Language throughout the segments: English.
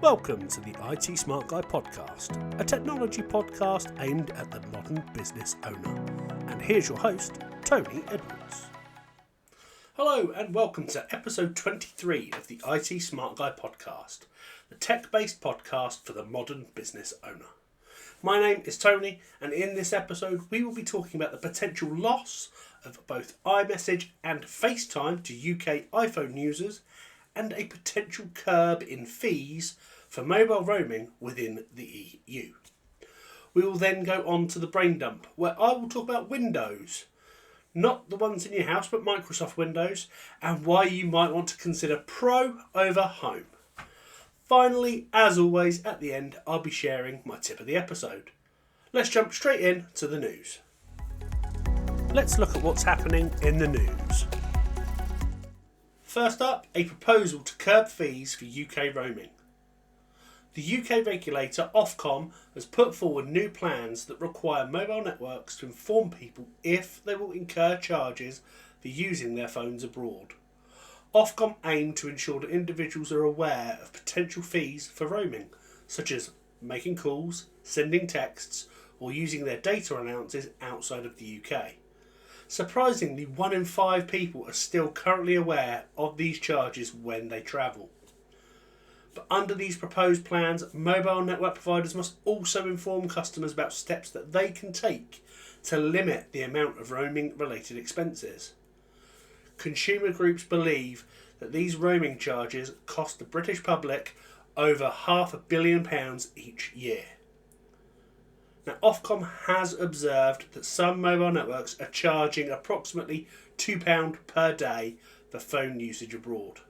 Welcome to the IT Smart Guy podcast, a technology podcast aimed at the modern business owner. And here's your host, Tony Edwards. Hello and welcome to episode 23 of the IT Smart Guy podcast, the tech-based podcast for the modern business owner. My name is Tony, and in this episode we will be talking about the potential loss of both iMessage and FaceTime to UK iPhone users and a potential curb in fees for mobile roaming within the EU. We will then go on to the brain dump, where I will talk about Windows, not the ones in your house but Microsoft Windows, and why you might want to consider Pro over Home. Finally, as always, at the end I'll be sharing my tip of the episode. Let's jump straight in to the news. Let's look at what's happening in the news. First up, a proposal to curb fees for UK roaming. The UK regulator Ofcom has put forward new plans that require mobile networks to inform people if they will incur charges for using their phones abroad. Ofcom aim to ensure that individuals are aware of potential fees for roaming, such as making calls, sending texts, or using their data allowances outside of the UK. Surprisingly, 1 in 5 people are still currently aware of these charges when they travel. But under these proposed plans, mobile network providers must also inform customers about steps that they can take to limit the amount of roaming related expenses. Consumer groups believe that these roaming charges cost the British public over £500 million each year. Now, Ofcom has observed that some mobile networks are charging approximately £2 per day for phone usage abroad.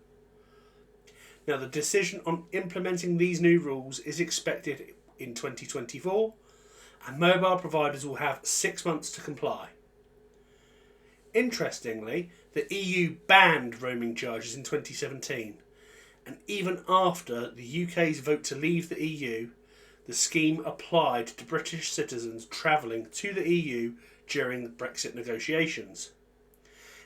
Now, the decision on implementing these new rules is expected in 2024, and mobile providers will have 6 months to comply. Interestingly, the EU banned roaming charges in 2017, and even after the UK's vote to leave the EU, the scheme applied to British citizens travelling to the EU during the Brexit negotiations.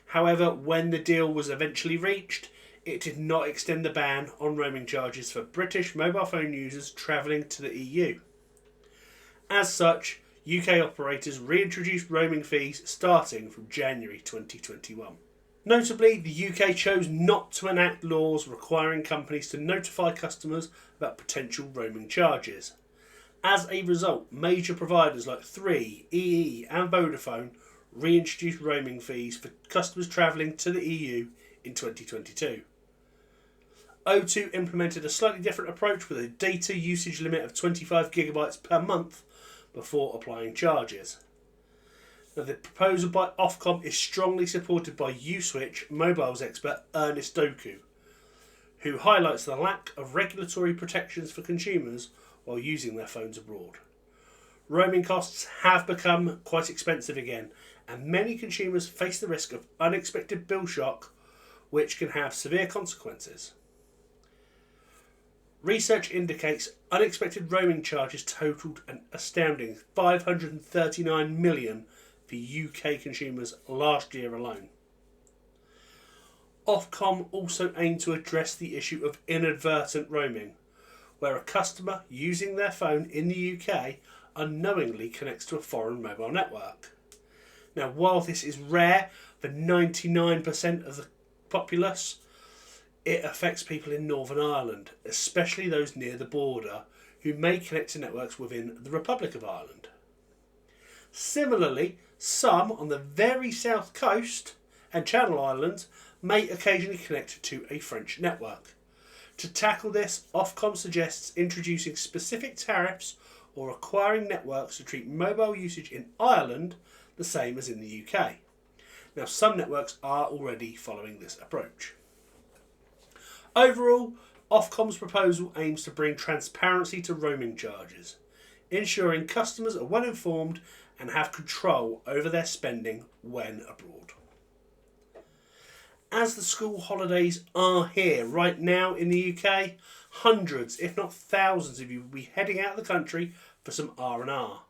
However, when the deal was eventually reached, it did not extend the ban on roaming charges for British mobile phone users travelling to the EU. As such, UK operators reintroduced roaming fees starting from January 2021. Notably, the UK chose not to enact laws requiring companies to notify customers about potential roaming charges. As a result, major providers like 3, EE and Vodafone reintroduced roaming fees for customers travelling to the EU in 2022. O2 implemented a slightly different approach with a data usage limit of 25 gigabytes per month before applying charges. Now, the proposal by Ofcom is strongly supported by Uswitch mobiles expert Ernest Doku, who highlights the lack of regulatory protections for consumers while using their phones abroad. Roaming costs have become quite expensive again, and many consumers face the risk of unexpected bill shock, which can have severe consequences. Research indicates unexpected roaming charges totaled an astounding $539 million for UK consumers last year alone. Ofcom also aimed to address the issue of inadvertent roaming, where a customer using their phone in the UK unknowingly connects to a foreign mobile network. Now, while this is rare for 99% of the populace, it affects people in Northern Ireland, especially those near the border, who may connect to networks within the Republic of Ireland. Similarly, some on the very south coast and Channel Islands may occasionally connect to a French network. To tackle this, Ofcom suggests introducing specific tariffs or requiring networks to treat mobile usage in Ireland the same as in the UK. Now, some networks are already following this approach. Overall, Ofcom's proposal aims to bring transparency to roaming charges, ensuring customers are well informed and have control over their spending when abroad. As the school holidays are here right now in the UK, hundreds, if not thousands of you will be heading out of the country for some R&R.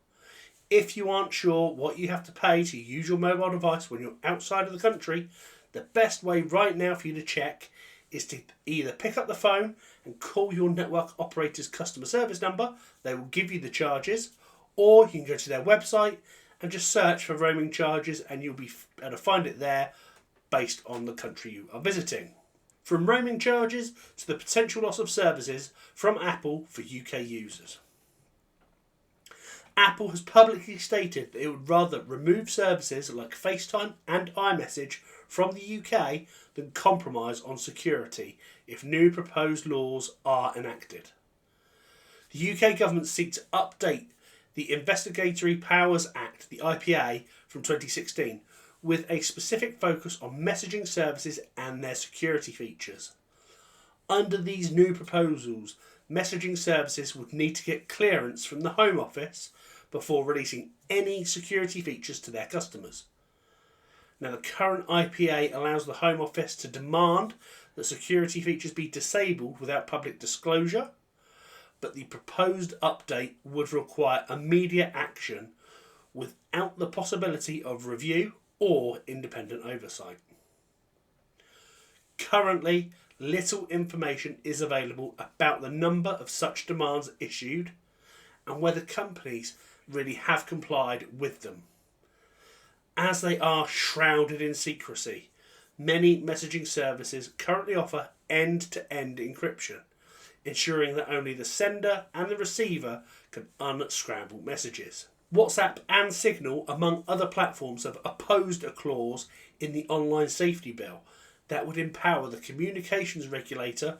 If you aren't sure what you have to pay to use your mobile device when you're outside of the country, the best way right now for you to check is to either pick up the phone and call your network operator's customer service number. They will give you the charges, or you can go to their website and just search for roaming charges and you'll be able to find it there based on the country you are visiting. From roaming charges to the potential loss of services from Apple for UK users. Apple has publicly stated that it would rather remove services like FaceTime and iMessage from the UK than compromise on security if new proposed laws are enacted. The UK government seeks to update the Investigatory Powers Act, the IPA, from 2016, with a specific focus on messaging services and their security features. Under these new proposals, messaging services would need to get clearance from the Home Office before releasing any security features to their customers. Now, the current IPA allows the Home Office to demand that security features be disabled without public disclosure, but the proposed update would require immediate action without the possibility of review or independent oversight. Currently, little information is available about the number of such demands issued and whether companies really have complied with them. As they are shrouded in secrecy, many messaging services currently offer end-to-end encryption, ensuring that only the sender and the receiver can unscramble messages. WhatsApp and Signal, among other platforms, have opposed a clause in the Online Safety Bill that would empower the communications regulator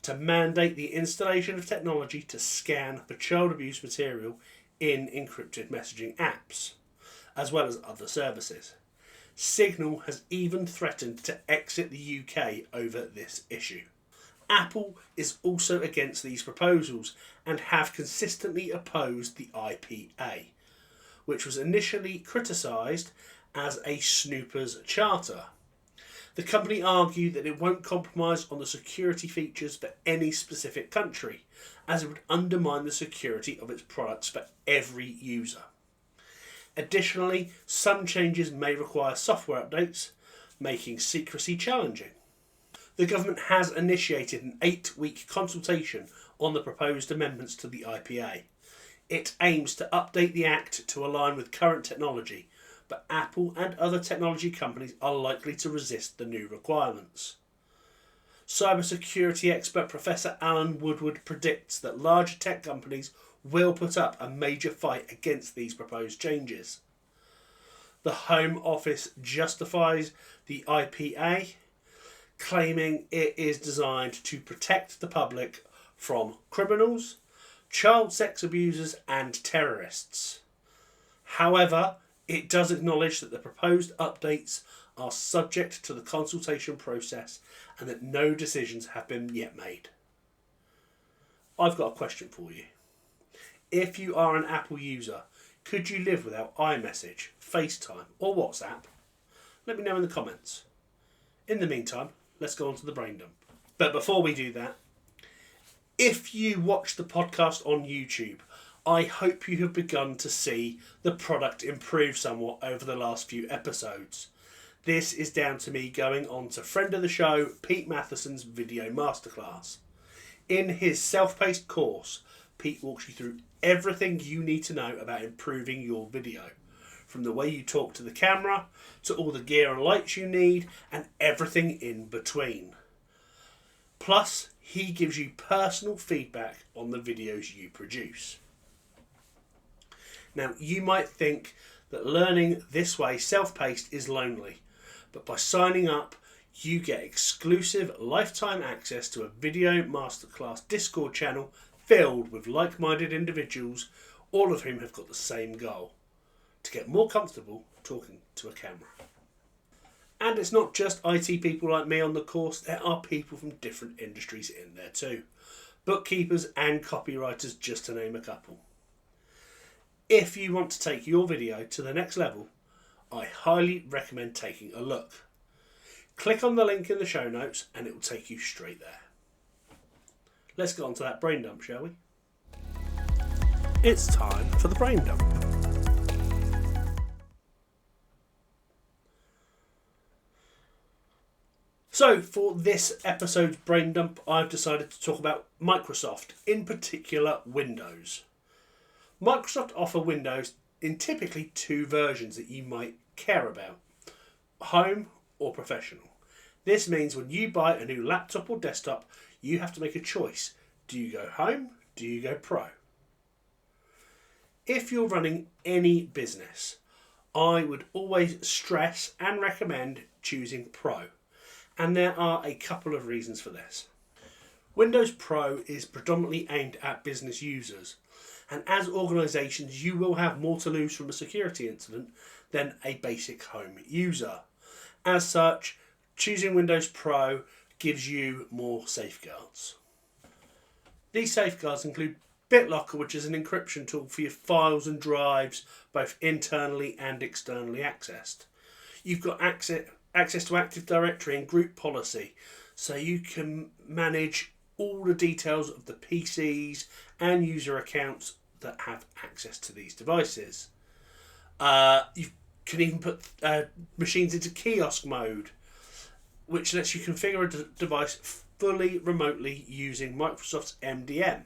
to mandate the installation of technology to scan for child abuse material in encrypted messaging apps, as well as other services. Signal has even threatened to exit the UK over this issue. Apple is also against these proposals and have consistently opposed the IPA, which was initially criticised as a snooper's charter. The company argued that it won't compromise on the security features for any specific country, as it would undermine the security of its products for every user. Additionally, some changes may require software updates, making secrecy challenging. The government has initiated an 8-week consultation on the proposed amendments to the IPA. It aims to update the Act to align with current technology, but Apple and other technology companies are likely to resist the new requirements. Cybersecurity expert Professor Alan Woodward predicts that larger tech companies will put up a major fight against these proposed changes. The Home Office justifies the IPA, claiming it is designed to protect the public from criminals, child sex abusers and terrorists. However, it does acknowledge that the proposed updates are subject to the consultation process and that no decisions have been yet made. I've got a question for you. If you are an Apple user, could you live without iMessage, FaceTime or WhatsApp? Let me know in the comments. In the meantime, let's go on to the brain dump. But before we do that, if you watch the podcast on YouTube, I hope you have begun to see the product improve somewhat over the last few episodes. This is down to me going on to friend of the show, Pete Matheson's video masterclass. In his self-paced course, Pete walks you through everything you need to know about improving your video, from the way you talk to the camera, to all the gear and lights you need, and everything in between. Plus, he gives you personal feedback on the videos you produce. Now, you might think that learning this way, self-paced, is lonely, but by signing up, you get exclusive lifetime access to a video masterclass Discord channel filled with like-minded individuals, all of whom have got the same goal: to get more comfortable talking to a camera. And it's not just IT people like me on the course, there are people from different industries in there too. Bookkeepers and copywriters, just to name a couple. If you want to take your video to the next level, I highly recommend taking a look. Click on the link in the show notes and it will take you straight there. Let's get on to that brain dump, shall we? It's time for the brain dump. So for this episode's brain dump, I've decided to talk about Microsoft, in particular Windows. Microsoft offer Windows in typically two versions that you might care about: home or professional. This means when you buy a new laptop or desktop, you have to make a choice. Do you go home? Do you go pro? If you're running any business, I would always stress and recommend choosing pro. And there are a couple of reasons for this. Windows Pro is predominantly aimed at business users, and as organisations you will have more to lose from a security incident than a basic home user. As such, choosing Windows Pro gives you more safeguards. These safeguards include BitLocker, which is an encryption tool for your files and drives, both internally and externally accessed. You've got access to Active Directory and group policy, so you can manage all the details of the PCs and user accounts that have access to these devices. You can even put machines into kiosk mode, which lets you configure a device fully remotely using Microsoft's MDM.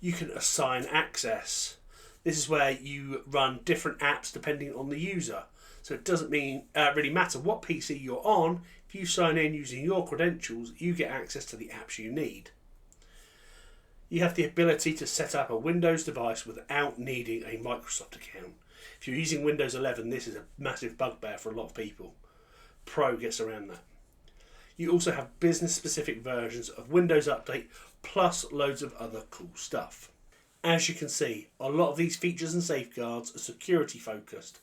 You can assign access. This is where you run different apps depending on the user. So it doesn't really matter what PC you're on. If you sign in using your credentials, you get access to the apps you need. You have the ability to set up a Windows device without needing a Microsoft account. If you're using Windows 11, this is a massive bugbear for a lot of people. Pro gets around that. You also have business-specific versions of Windows Update, plus loads of other cool stuff. As you can see, a lot of these features and safeguards are security focused,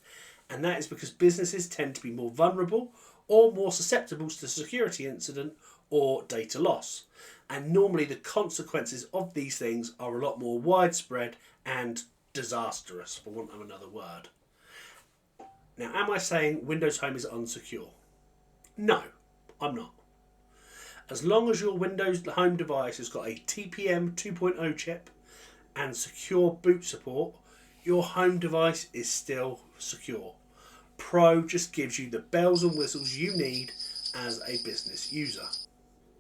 and that is because businesses tend to be more vulnerable or more susceptible to security incident or data loss. And normally the consequences of these things are a lot more widespread and disastrous, for want of another word. Now, am I saying Windows Home is unsecure? No, I'm not. As long as your Windows Home device has got a TPM 2.0 chip and secure boot support, your home device is still secure. Pro just gives you the bells and whistles you need as a business user.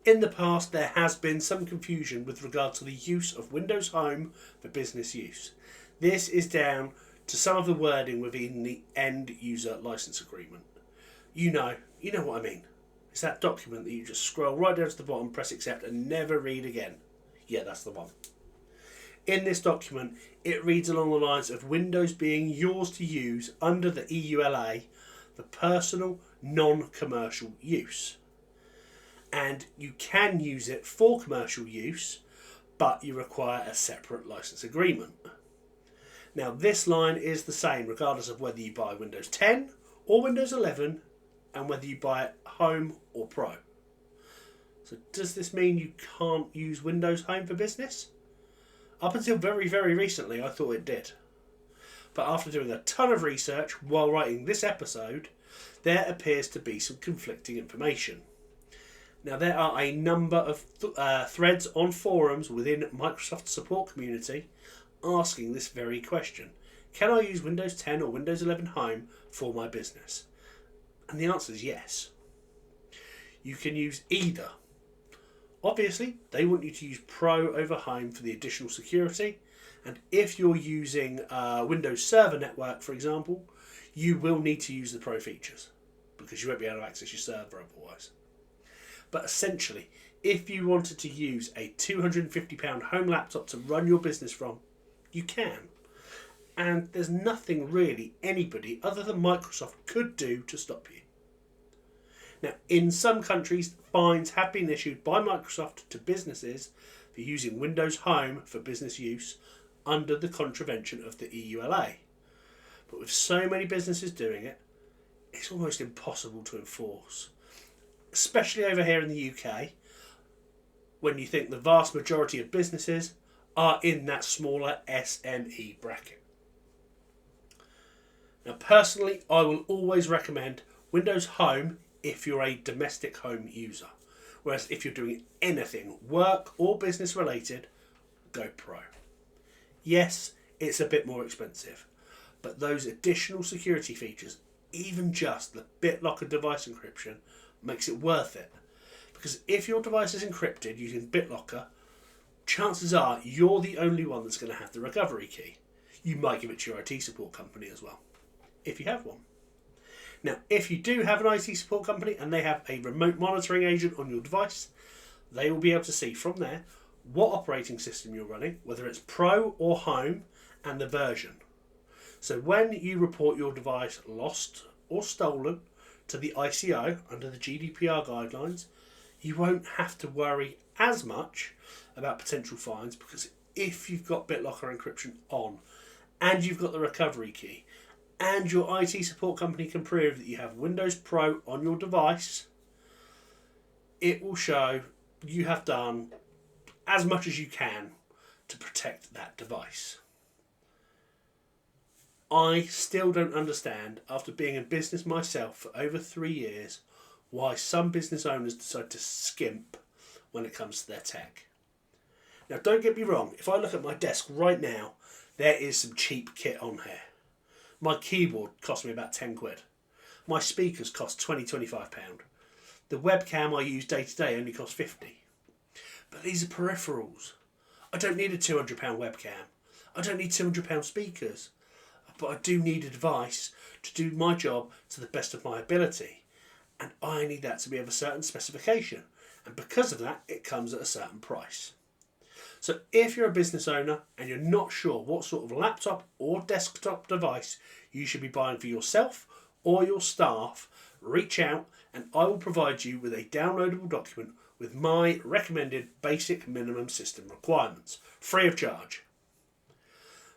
In the past, there has been some confusion with regard to the use of Windows Home for business use. This is down to some of the wording within the end user license agreement. You know what I mean. It's that document that you just scroll right down to the bottom, press accept and never read again. Yeah, that's the one. In this document, it reads along the lines of Windows being yours to use under the EULA for personal, non-commercial use. And you can use it for commercial use, but you require a separate license agreement. Now, this line is the same regardless of whether you buy Windows 10 or Windows 11 and whether you buy it Home or Pro. So does this mean you can't use Windows Home for business? Up until very, very recently, I thought it did. But after doing a ton of research while writing this episode, there appears to be some conflicting information. Now, there are a number of threads on forums within Microsoft's support community asking this very question. Can I use Windows 10 or Windows 11 Home for my business? And the answer is yes. You can use either. Obviously, they want you to use Pro over Home for the additional security. And if you're using Windows Server Network, for example, you will need to use the Pro features because you won't be able to access your server otherwise. But essentially, if you wanted to use a £250 home laptop to run your business from, you can. And there's nothing really anybody other than Microsoft could do to stop you. Now, in some countries, fines have been issued by Microsoft to businesses for using Windows Home for business use under the contravention of the EULA. But with so many businesses doing it, it's almost impossible to enforce. Especially over here in the UK, when you think the vast majority of businesses are in that smaller SME bracket. Now, personally, I will always recommend Windows Home if you're a domestic home user. Whereas if you're doing anything work or business related, go Pro. Yes, it's a bit more expensive, but those additional security features even just the BitLocker device encryption makes it worth it. Because if your device is encrypted using BitLocker, chances are you're the only one that's going to have the recovery key. You might give it to your IT support company as well, if you have one. Now, if you do have an IT support company and they have a remote monitoring agent on your device, they will be able to see from there what operating system you're running, whether it's Pro or Home, and the version. So when you report your device lost or stolen to the ICO under the GDPR guidelines, you won't have to worry as much about potential fines, because if you've got BitLocker encryption on and you've got the recovery key and your IT support company can prove that you have Windows Pro on your device, it will show you have done as much as you can to protect that device. I still don't understand, after being in business myself for over 3 years, why some business owners decide to skimp when it comes to their tech. Now, don't get me wrong, if I look at my desk right now, there is some cheap kit on here. My keyboard cost me about 10 quid. My speakers cost £20-25. The webcam I use day to day only costs 50. But these are peripherals. I don't need a £200 webcam. I don't need £200 speakers. But I do need a device to do my job to the best of my ability. And I need that to be of a certain specification. And because of that, it comes at a certain price. So if you're a business owner and you're not sure what sort of laptop or desktop device you should be buying for yourself or your staff, reach out and I will provide you with a downloadable document with my recommended basic minimum system requirements, free of charge.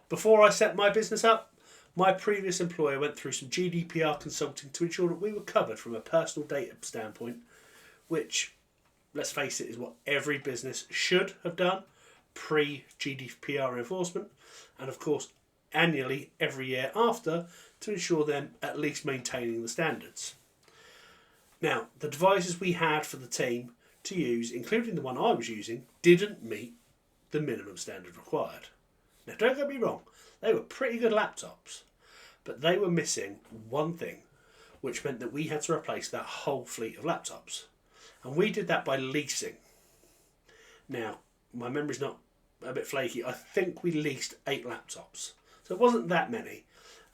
Before I set my business up, my previous employer went through some GDPR consulting to ensure that we were covered from a personal data standpoint, which, let's face it, is what every business should have done pre-GDPR enforcement, and of course annually every year after, to ensure them at least maintaining the standards. Now, the devices we had for the team to use, including the one I was using, didn't meet the minimum standard required. Now, don't get me wrong, they were pretty good laptops, but they were missing one thing, which meant that we had to replace that whole fleet of laptops. And we did that by leasing. Now, my memory's not a bit flaky. I think we leased 8 laptops. So it wasn't that many.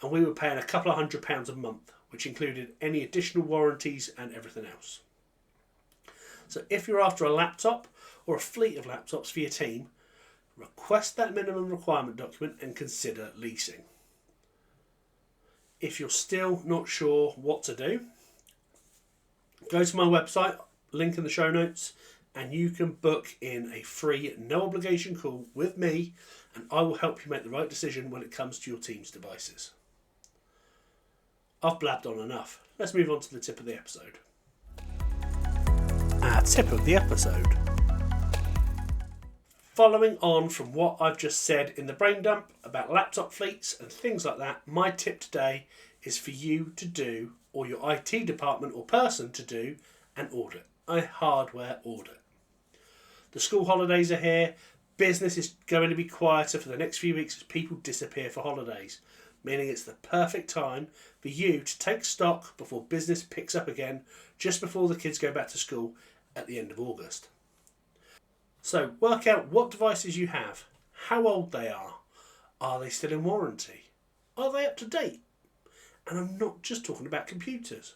And we were paying a couple of £100 a month, which included any additional warranties and everything else. So if you're after a laptop or a fleet of laptops for your team, request that minimum requirement document and consider leasing. If you're still not sure what to do, go to my website, link in the show notes, and you can book in a free, no obligation call with me, and I will help you make the right decision when it comes to your team's devices. I've blabbed on enough. Let's move on to the tip of the episode. Our tip of the episode. Following on from what I've just said in the brain dump about laptop fleets and things like that, my tip today is for you to do, or your IT department or person to do, an audit, a hardware audit. The school holidays are here. Business is going to be quieter for the next few weeks as people disappear for holidays, meaning it's the perfect time for you to take stock before business picks up again, just before the kids go back to school at the end of August. So work out what devices you have, how old they are they still in warranty, are they up to date? And I'm not just talking about computers,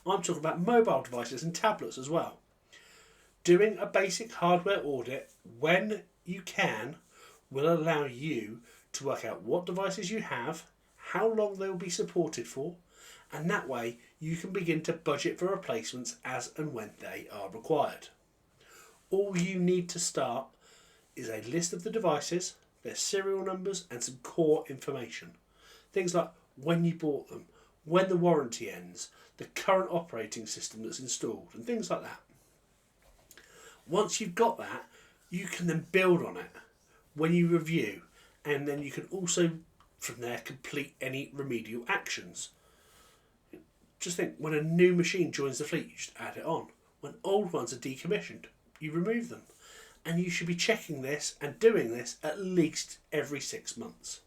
I'm talking about mobile devices and tablets as well. Doing a basic hardware audit when you can will allow you to work out what devices you have, how long they will be supported for, and that way you can begin to budget for replacements as and when they are required. All you need to start is a list of the devices, their serial numbers, and some core information. Things like when you bought them, when the warranty ends, the current operating system that's installed, and things like that. Once you've got that, you can then build on it when you review, and then you can also from there complete any remedial actions. Just think, when a new machine joins the fleet, you just add it on. When old ones are decommissioned, you remove them. And you should be checking this and doing this at least every 6 months.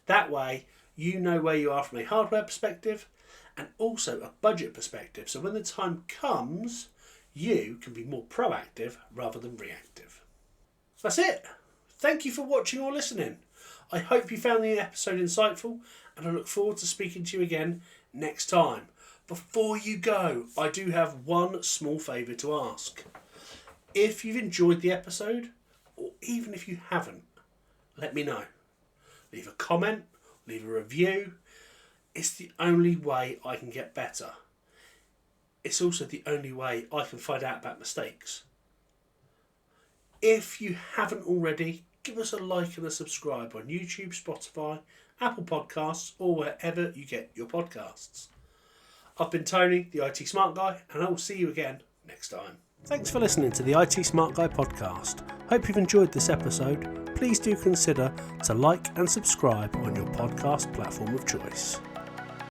That way, you know where you are from a hardware perspective, and also a budget perspective, so when the time comes, you can be more proactive rather than reactive. That's it. Thank you for watching or listening. I hope you found the episode insightful, and I look forward to speaking to you again next time. Before you go, I do have one small favour to ask. If you've enjoyed the episode, or even if you haven't, let me know. Leave a comment, leave a review. It's the only way I can get better. It's also the only way I can find out about mistakes. If you haven't already, give us a like and a subscribe on YouTube, Spotify, Apple Podcasts, or wherever you get your podcasts. I've been Tony, the IT Smart Guy, and I will see you again next time. Thanks for listening to the IT Smart Guy podcast. Hope you've enjoyed this episode. Please do consider to like and subscribe on your podcast platform of choice.